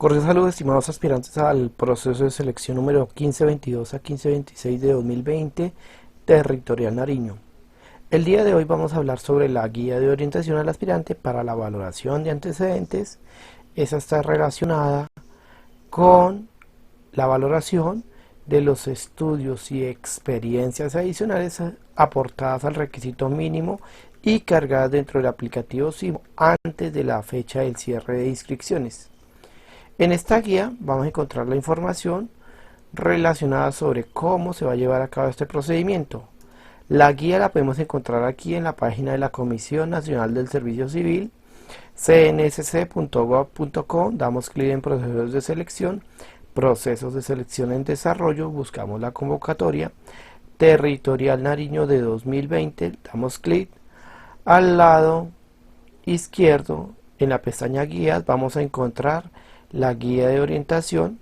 Cordial saludos, estimados aspirantes al proceso de selección número 1522 a 1526 de 2020, Territorial Nariño. El día de hoy vamos a hablar sobre la guía de orientación al aspirante para la valoración de antecedentes. Esa está relacionada con la valoración de los estudios y experiencias adicionales aportadas al requisito mínimo y cargadas dentro del aplicativo SIM antes de la fecha del cierre de inscripciones. En esta guía vamos a encontrar la información relacionada sobre cómo se va a llevar a cabo este procedimiento. La guía la podemos encontrar aquí en la página de la Comisión Nacional del Servicio Civil, cnsc.gov.co, damos clic en procesos de selección en desarrollo, buscamos la convocatoria Territorial Nariño de 2020, damos clic. Al lado izquierdo en la pestaña guías vamos a encontrar la guía de orientación.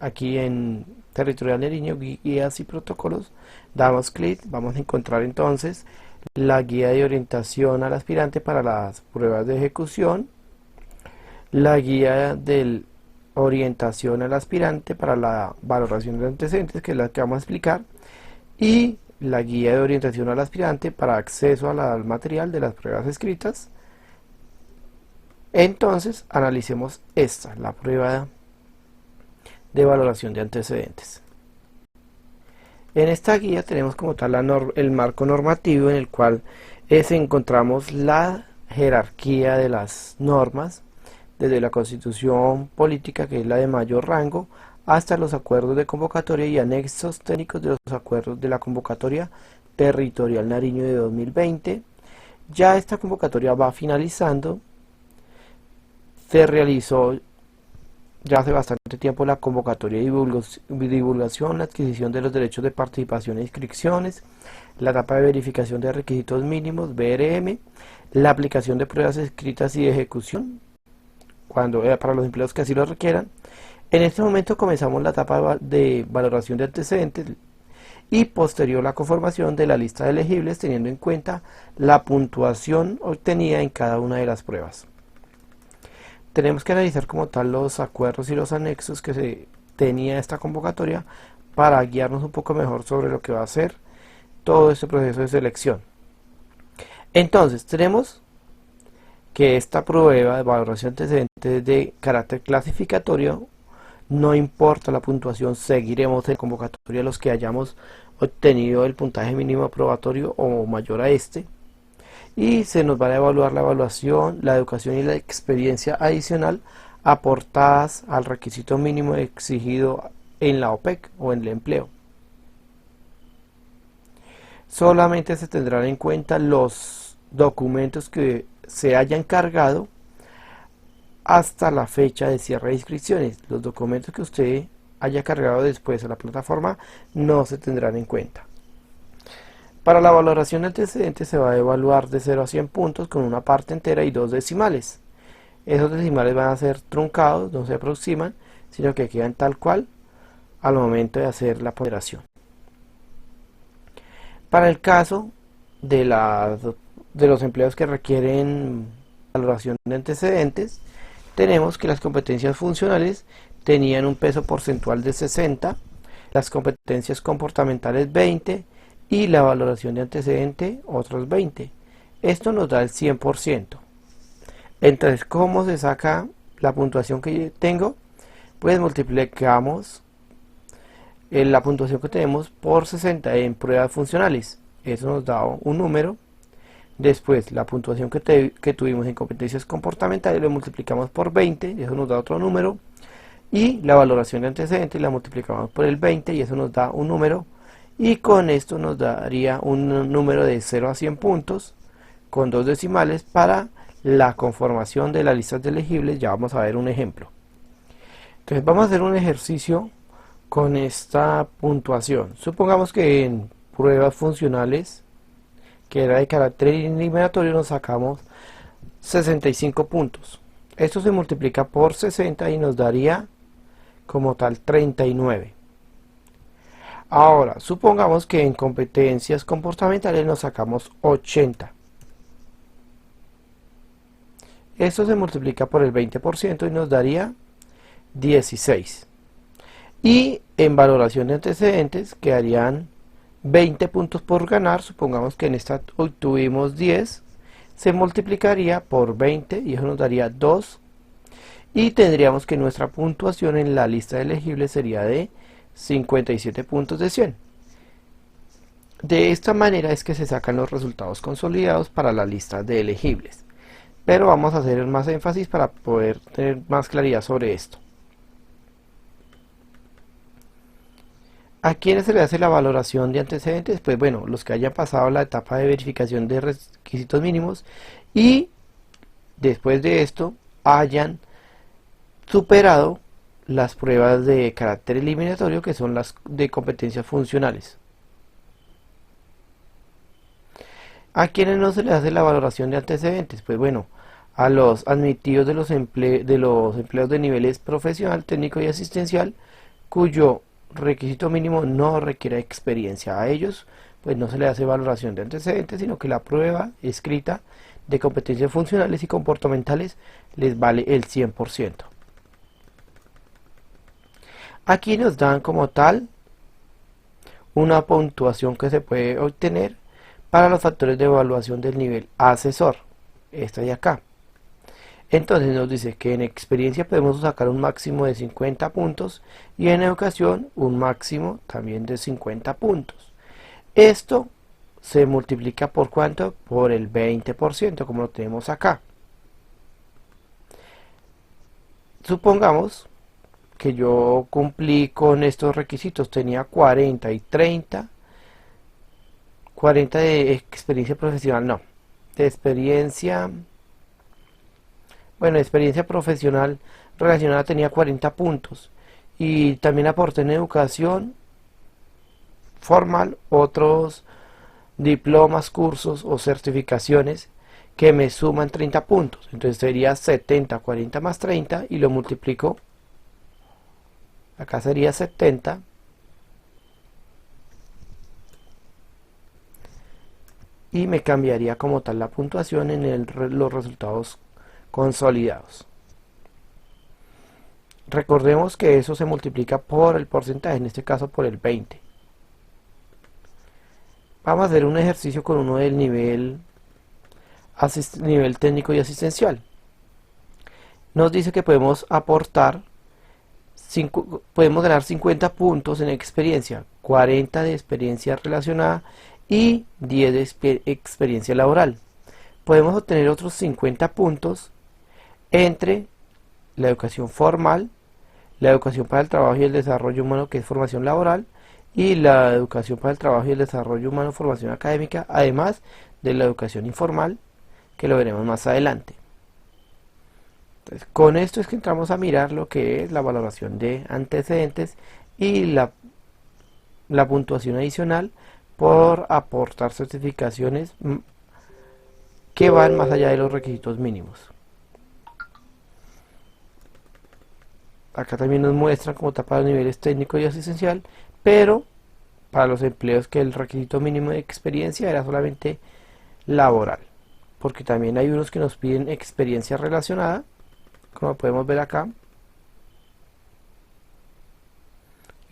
Aquí en Territorial Nariño, guías y protocolos, damos clic, vamos a encontrar entonces la guía de orientación al aspirante para las pruebas de ejecución, la guía de orientación al aspirante para la valoración de antecedentes, que es la que vamos a explicar, y la guía de orientación al aspirante para acceso al material de las pruebas escritas. Entonces analicemos esta, la prueba de valoración de antecedentes. En esta guía tenemos como tal el marco normativo en el cual encontramos la jerarquía de las normas, desde la Constitución Política, que es la de mayor rango, hasta los acuerdos de convocatoria y anexos técnicos de los acuerdos de la convocatoria Territorial Nariño de 2020. Ya esta convocatoria va finalizando. Se realizó ya hace bastante tiempo la convocatoria de divulgación, la adquisición de los derechos de participación e inscripciones, la etapa de verificación de requisitos mínimos, BRM, la aplicación de pruebas escritas y de ejecución, para los empleos que así lo requieran. En este momento comenzamos la etapa de valoración de antecedentes y posterior la conformación de la lista de elegibles, teniendo en cuenta la puntuación obtenida en cada una de las pruebas. Tenemos que analizar como tal los acuerdos y los anexos que se tenía esta convocatoria para guiarnos un poco mejor sobre lo que va a ser todo este proceso de selección. Entonces tenemos que esta prueba de valoración de antecedentes es de carácter clasificatorio. No importa la puntuación, seguiremos en convocatoria los que hayamos obtenido el puntaje mínimo aprobatorio o mayor a este. Y se nos va a evaluar la evaluación, la educación y la experiencia adicional aportadas al requisito mínimo exigido en la OPEC o en el empleo. Solamente se tendrán en cuenta los documentos que se hayan cargado hasta la fecha de cierre de inscripciones. Los documentos que usted haya cargado después a la plataforma no se tendrán en cuenta. Para la valoración de antecedentes se va a evaluar de 0 a 100 puntos con una parte entera y 2 decimales. Esos decimales van a ser truncados, no se aproximan, sino que quedan tal cual al momento de hacer la ponderación. Para el caso de los empleos que requieren valoración de antecedentes, tenemos que las competencias funcionales tenían un peso porcentual de 60, las competencias comportamentales 20, y la valoración de antecedente otros 20. Esto nos da el 100%. Entonces, ¿cómo se saca la puntuación que tengo? Pues multiplicamos la puntuación que tenemos por 60 en pruebas funcionales. Eso nos da un número. Después, la puntuación que tuvimos en competencias comportamentales lo multiplicamos por 20, y eso nos da otro número. Y la valoración de antecedentes la multiplicamos por el 20 y eso nos da un número. Y con esto nos daría un número de 0 a 100 puntos con 2 decimales para la conformación de las listas de elegibles. Ya vamos a ver un ejemplo. Entonces vamos a hacer un ejercicio con esta puntuación. Supongamos que en pruebas funcionales, que era de carácter eliminatorio, nos sacamos 65 puntos. Esto se multiplica por 60 y nos daría como tal 39. Ahora, supongamos que en competencias comportamentales nos sacamos 80. Esto se multiplica por el 20% y nos daría 16. Y en valoración de antecedentes quedarían 20 puntos por ganar. Supongamos que en esta obtuvimos 10, se multiplicaría por 20 y eso nos daría 2, y tendríamos que nuestra puntuación en la lista de elegibles sería de 57 puntos de 100. De esta manera es que se sacan los resultados consolidados para la lista de elegibles, pero vamos a hacer más énfasis para poder tener más claridad sobre esto. ¿A quiénes se le hace la valoración de antecedentes? Pues bueno, los que hayan pasado la etapa de verificación de requisitos mínimos y después de esto hayan superado las pruebas de carácter eliminatorio, que son las de competencias funcionales. ¿A quiénes no se les hace la valoración de antecedentes? Pues bueno, a los admitidos de los empleos de niveles profesional, técnico y asistencial, cuyo requisito mínimo no requiere experiencia. A ellos pues no se les hace valoración de antecedentes, sino que la prueba escrita de competencias funcionales y comportamentales les vale el 100%. Aquí nos dan como tal una puntuación que se puede obtener para los factores de evaluación del nivel asesor, esta de acá. Entonces nos dice que en experiencia podemos sacar un máximo de 50 puntos y en educación un máximo también de 50 puntos. Esto se multiplica por ¿cuánto? Por el 20%, como lo tenemos acá. Supongamos que yo cumplí con estos requisitos, tenía 40 y 30, 40 de experiencia profesional, no, de experiencia, bueno, experiencia profesional relacionada tenía 40 puntos y también aporté en educación formal otros diplomas, cursos o certificaciones que me suman 30 puntos, entonces sería 70, 40 más 30 y lo multiplico, acá sería 70 y me cambiaría como tal la puntuación en los resultados consolidados. Recordemos que eso se multiplica por el porcentaje, en este caso por el 20. Vamos a hacer un ejercicio con uno del nivel técnico y asistencial. Nos dice que podemos aportar, podemos ganar 50 puntos en experiencia, 40 de experiencia relacionada y 10 de experiencia laboral. Podemos obtener otros 50 puntos entre la educación formal, la educación para el trabajo y el desarrollo humano, que es formación laboral, y la educación para el trabajo y el desarrollo humano, formación académica, además de la educación informal, que lo veremos más adelante. Entonces, con esto es que entramos a mirar lo que es la valoración de antecedentes y la puntuación adicional por aportar certificaciones que van más allá de los requisitos mínimos. Acá también nos muestran cómo está para los niveles técnico y asistencial, pero para los empleos que el requisito mínimo de experiencia era solamente laboral, porque también hay unos que nos piden experiencia relacionada, como podemos ver acá,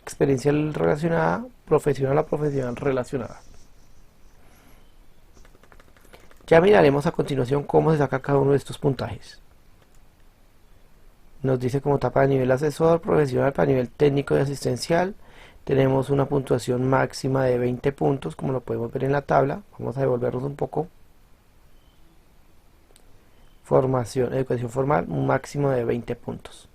experiencia relacionada, profesional a profesional relacionada. Ya miraremos a continuación cómo se saca cada uno de estos puntajes. Nos dice cómo está para nivel asesor, profesional, para nivel técnico y asistencial. Tenemos una puntuación máxima de 20 puntos, como lo podemos ver en la tabla. Vamos a devolvernos un poco. Formación, educación formal, un máximo de 20 puntos.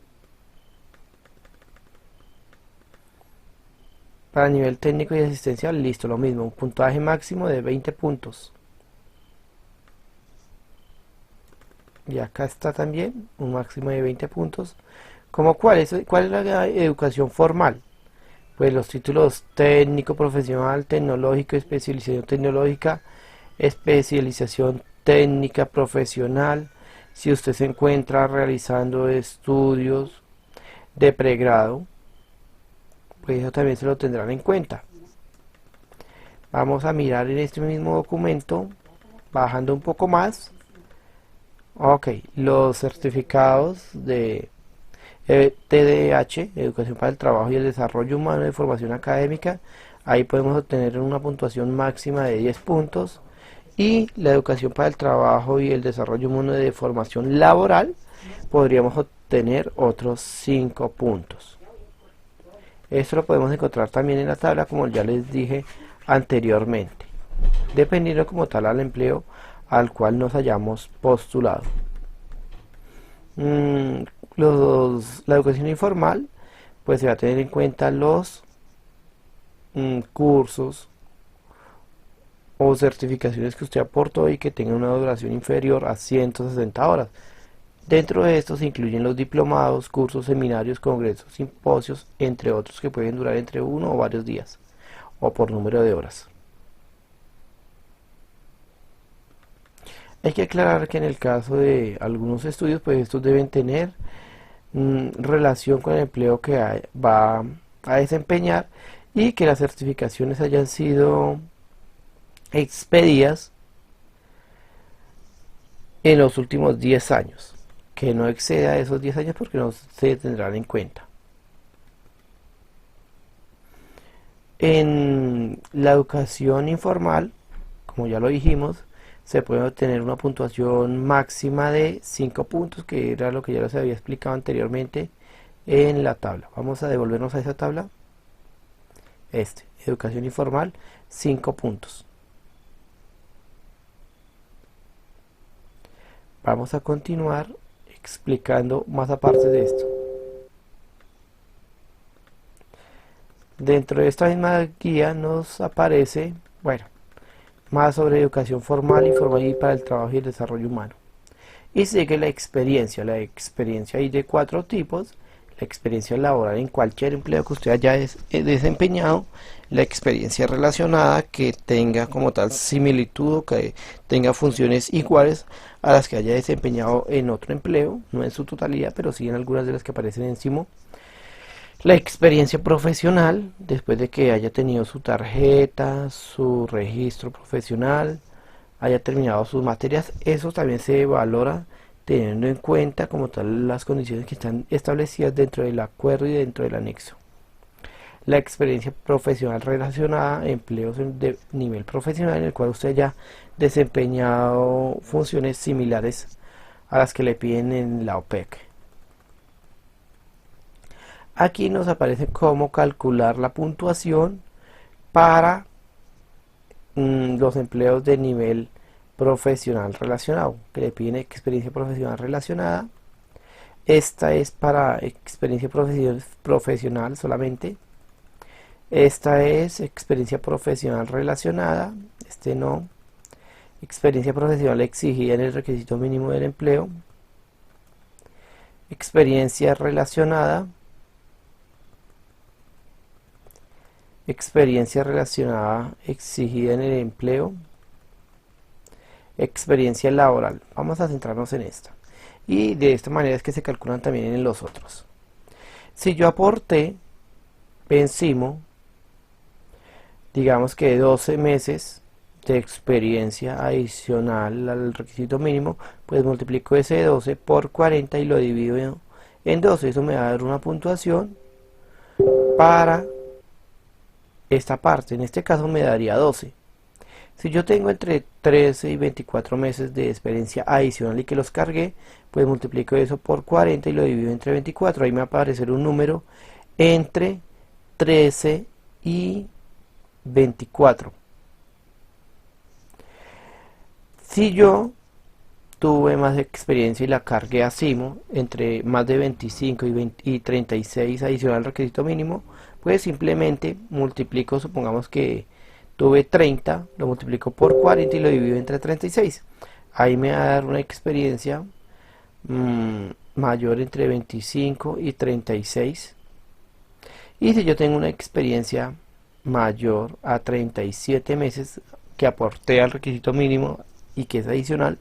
Para nivel técnico y asistencial, listo, lo mismo, un puntaje máximo de 20 puntos. Y acá está también un máximo de 20 puntos. ¿Cuál es la educación formal? Pues los títulos técnico, profesional, tecnológico, especialización tecnológica, especialización técnica, profesional. Si usted se encuentra realizando estudios de pregrado, pues eso también se lo tendrán en cuenta. Vamos a mirar en este mismo documento, bajando un poco más. Ok, los certificados de TDH, Educación para el Trabajo y el Desarrollo Humano de Formación Académica, ahí podemos obtener una puntuación máxima de 10 puntos. Y la Educación para el Trabajo y el Desarrollo Humano de Formación Laboral, podríamos obtener otros 5 puntos. Esto lo podemos encontrar también en la tabla, como ya les dije anteriormente, dependiendo como tal al empleo al cual nos hayamos postulado. La educación informal, pues se va a tener en cuenta los cursos o certificaciones que usted aportó y que tengan una duración inferior a 160 horas. Dentro de estos se incluyen los diplomados, cursos, seminarios, congresos, simposios, entre otros que pueden durar entre uno o varios días, o por número de horas. Hay que aclarar que en el caso de algunos estudios, pues estos deben tener relación con el empleo que va a desempeñar y que las certificaciones hayan sido expedidas en los últimos 10 años. Que no exceda esos 10 años porque no se tendrán en cuenta. En la educación informal, como ya lo dijimos, se puede obtener una puntuación máxima de 5 puntos, que era lo que ya les había explicado anteriormente en la tabla. Vamos a devolvernos a esa tabla. Educación informal, 5 puntos. Vamos a continuar explicando más aparte de esto. Dentro de esta misma guía nos aparece, más sobre educación formal, informal y para el trabajo y el desarrollo humano. Y sigue la experiencia. La experiencia hay de 4 tipos. La experiencia laboral en cualquier empleo que usted haya desempeñado. La experiencia relacionada, que tenga como tal similitud o que tenga funciones iguales a las que haya desempeñado en otro empleo, no en su totalidad, pero sí en algunas de las que aparecen encima. La experiencia profesional, después de que haya tenido su tarjeta, su registro profesional, haya terminado sus materias, eso también se valora teniendo en cuenta como tal las condiciones que están establecidas dentro del acuerdo y dentro del anexo. La experiencia profesional relacionada a empleos de nivel profesional en el cual usted haya desempeñado funciones similares a las que le piden en la OPEC. Aquí nos aparece cómo calcular la puntuación para los empleos de nivel profesional relacionado, que le piden experiencia profesional relacionada. Esta es para experiencia profesional solamente. Esta es experiencia profesional relacionada. No. Experiencia profesional exigida en el requisito mínimo del empleo. Experiencia relacionada. Experiencia relacionada exigida en el empleo. Experiencia laboral. Vamos a centrarnos en esta. Y de esta manera es que se calculan también en los otros. Si yo aporté encima, digamos que 12 meses de experiencia adicional al requisito mínimo, pues multiplico ese 12 por 40 y lo divido en 12. Eso me va a dar una puntuación para esta parte. En este caso me daría 12. Si yo tengo entre 13 y 24 meses de experiencia adicional y que los cargué, pues multiplico eso por 40 y lo divido entre 24. Ahí me va a aparecer un número entre 13 y 24. Si yo tuve más experiencia y la cargué así, entre más de 25 y 36 adicional al requisito mínimo, pues simplemente multiplico, supongamos que tuve 30, lo multiplico por 40 y lo divido entre 36. Ahí me va a dar una experiencia mayor entre 25 y 36. Y si yo tengo una experiencia mayor a 37 meses que aporté al requisito mínimo y que es adicional,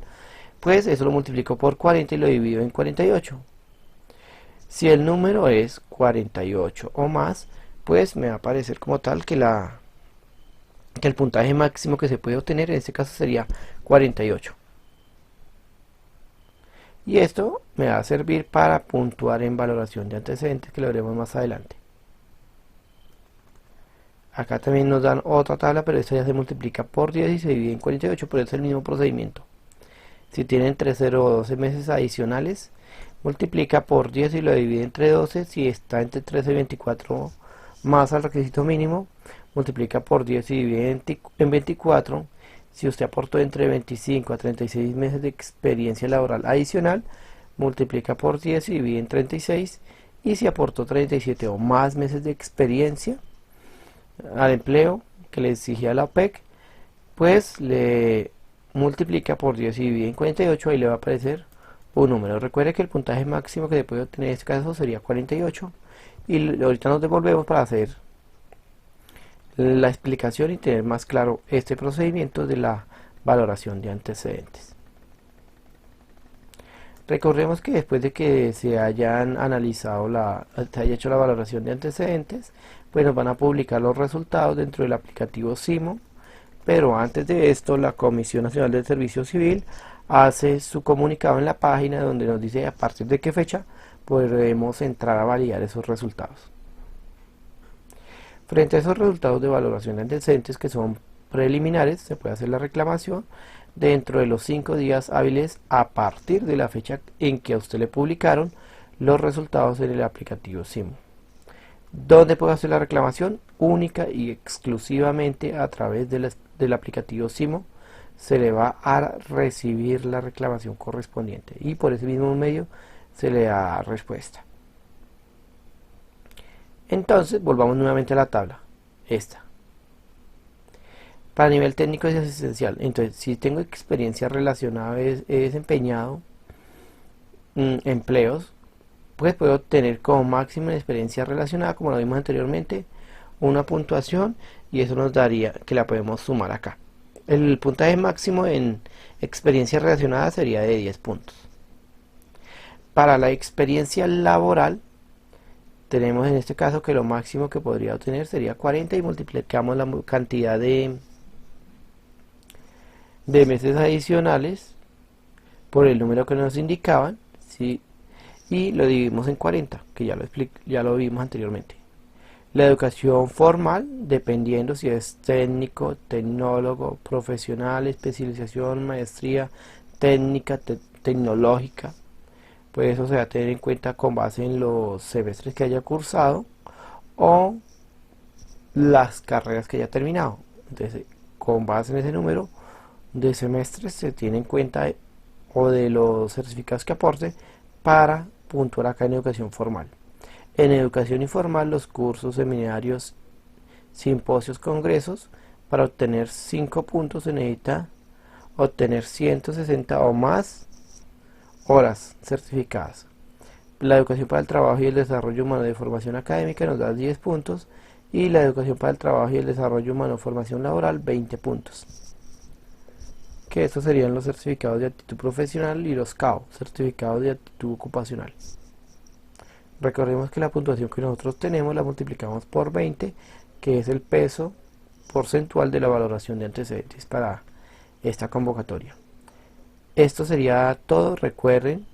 pues eso lo multiplico por 40 y lo divido en 48. Si el número es 48 o más, pues me va a aparecer como tal que el puntaje máximo que se puede obtener en este caso sería 48. y esto me va a servir para puntuar en valoración de antecedentes, que lo veremos más adelante. Acá también nos dan otra tabla, pero esta ya se multiplica por 10 y se divide en 48, pero es el mismo procedimiento. Si tienen entre 0 o 12 meses adicionales, multiplica por 10 y lo divide entre 12. Si está entre 13 y 24 más al requisito mínimo, multiplica por 10 y divide en 24. Si usted aportó entre 25 a 36 meses de experiencia laboral adicional, multiplica por 10 y divide en 36. Y si aportó 37 o más meses de experiencia al empleo que le exigía la OPEC, pues le multiplica por 10 y divide en 48, ahí le va a aparecer un número. Recuerde que el puntaje máximo que se puede obtener en este caso sería 48, y ahorita nos devolvemos para hacer la explicación y tener más claro este procedimiento de la valoración de antecedentes. Recordemos que después de que se hayan analizado se haya hecho la valoración de antecedentes, pues nos van a publicar los resultados dentro del aplicativo SIMO, pero antes de esto la Comisión Nacional del Servicio Civil hace su comunicado en la página donde nos dice a partir de qué fecha podremos entrar a validar esos resultados. Frente a esos resultados de valoración de antecedentes que son preliminares, se puede hacer la reclamación dentro de los 5 días hábiles a partir de la fecha en que a usted le publicaron los resultados en el aplicativo SIMO. ¿Dónde puede hacer la reclamación? Única y exclusivamente a través del aplicativo SIMO. Se le va a recibir la reclamación correspondiente y por ese mismo medio se le da respuesta. Entonces volvamos nuevamente a la tabla, esta. Para nivel técnico y asistencial, entonces si tengo experiencia relacionada, he desempeñado empleos, pues puedo obtener como máximo en experiencia relacionada, como lo vimos anteriormente, una puntuación, y eso nos daría que la podemos sumar acá. El puntaje máximo en experiencia relacionada sería de 10 puntos. Para la experiencia laboral, tenemos en este caso que lo máximo que podría obtener sería 40 y multiplicamos la cantidad de meses adicionales por el número que nos indicaban, ¿sí? Y lo dividimos en 40, que ya lo vimos anteriormente. La educación formal, dependiendo si es técnico, tecnólogo, profesional, especialización, maestría, técnica, tecnológica, pues eso se va a tener en cuenta con base en los semestres que haya cursado o las carreras que haya terminado. Entonces, con base en ese número de semestres se tiene en cuenta, o de los certificados que aporte, para puntuar acá en educación formal. En educación informal, los cursos, seminarios, simposios, congresos, para obtener 5 puntos se necesita obtener 160 o más horas certificadas. La educación para el trabajo y el desarrollo humano de formación académica nos da 10 puntos, y la educación para el trabajo y el desarrollo humano de formación laboral 20 puntos. Que estos serían los certificados de actitud profesional y los CAO, certificados de actitud ocupacional. Recordemos que la puntuación que nosotros tenemos la multiplicamos por 20, que es el peso porcentual de la valoración de antecedentes para esta convocatoria. Esto sería todo. Recuerden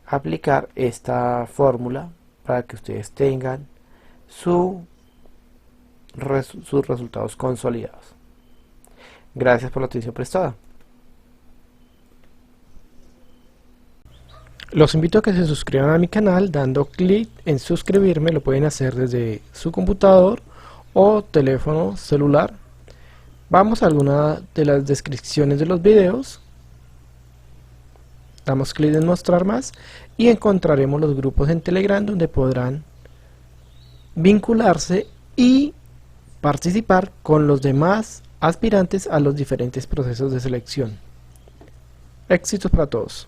aplicar esta fórmula para que ustedes tengan sus resultados consolidados. Gracias por la atención prestada. Los invito a que se suscriban a mi canal dando clic en suscribirme. Lo pueden hacer desde su computador o teléfono celular. Vamos a alguna de las descripciones de los videos. Damos clic en mostrar más y encontraremos los grupos en Telegram donde podrán vincularse y participar con los demás aspirantes a los diferentes procesos de selección. Éxitos para todos.